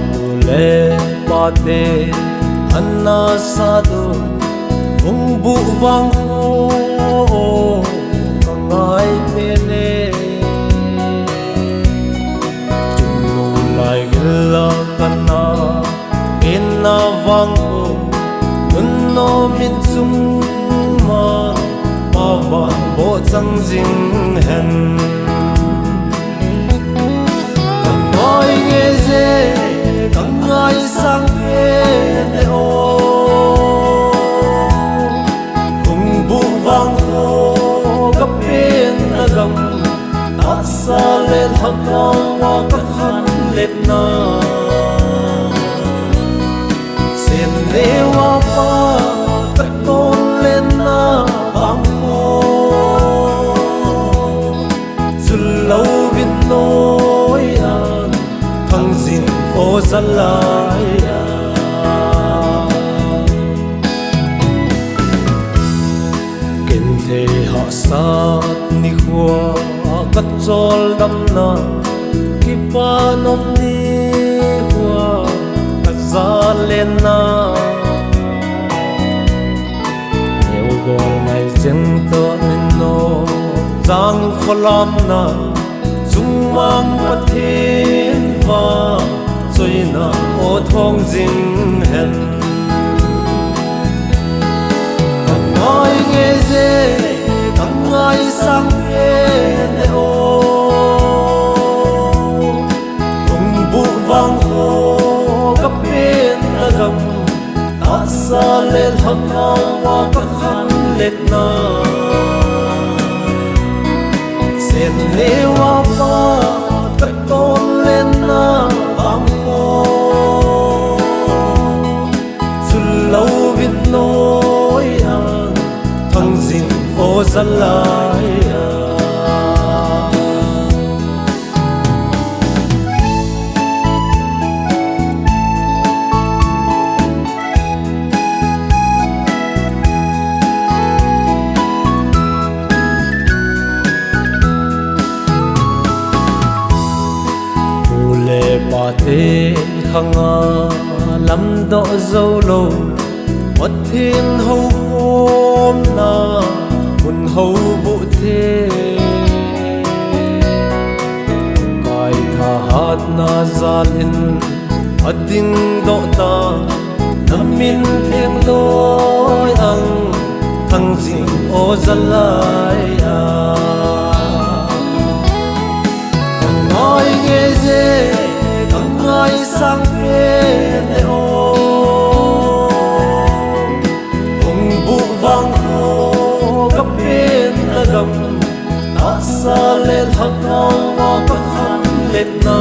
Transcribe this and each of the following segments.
Mule bate anna sadu vung bu vang ho kangai pene chung lai gila kana inna vang ho unno min chung ma pa van bo chang jing hen kangai ge je kangai sang he o vung bu vang ho ka pen agam ta sa le thaka wa ka khan let na sen le wa pa ka ton len na vang ho sul lo vin noi an thang jin o zalaya ken the ha sat ni khwa ka chol dam na ki pa nom ni khwa ka za len na eu gol nai chen to nin no jang kholam na chung mang pathin va choi na o thong jing hen kangai ge je kangai sang he ne o vung bu vang ho ka pen agam ta sa le thaka wa ka khan let na sen le wa pa ka ton len na vang ho sul lo vin noi an thang jin o zalaya bate khanga lam do zo lo wat thiên hậu hôm na mun hậu bu the kai tha hat na zalin ading do ta namin theng loi ang thang jing o zalaya kangai ge je kangai sang he ne o vung bu vang ho ka pen agam ta sa le thaka wa ka khan let na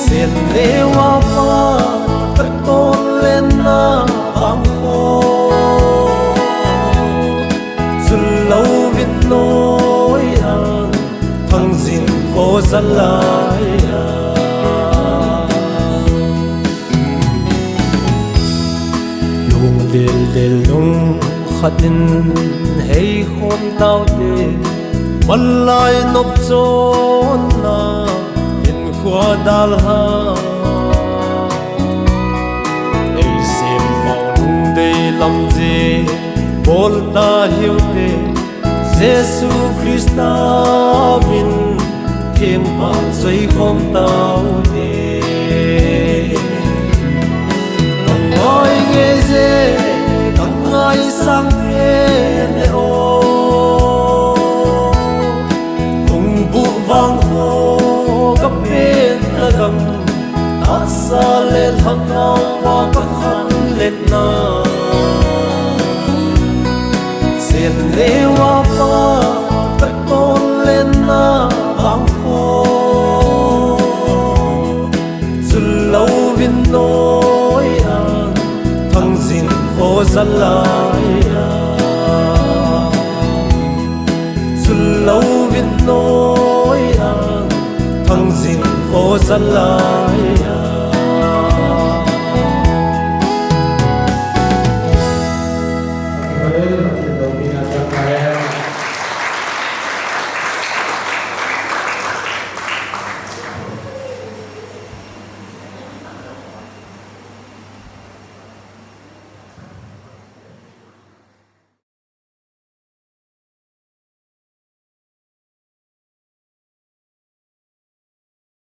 sen le wa pa ka ton len na vang ho sul lo vin noi an thang jin o zalaya lung del del lung khatin hei khom tao te malai nop chon na in khwa dal ha ei sem mau lung dei lam je bol ta hiu te Giêsu Christa min thêm vào giây hôm tao đi kangai ge je kangai sang he ne o vung bu vang ho ka pen agam ta sa le thaka wa ka khan let na sen le wa pa ka ton len na vang ho sul lo vin nói an thăng dinh ô dân lại xuân lâu vin nói an thăng dinh ô dân lại Hãy subscribe cho kênh Ghiền Mì Gõ để không bỏ lỡ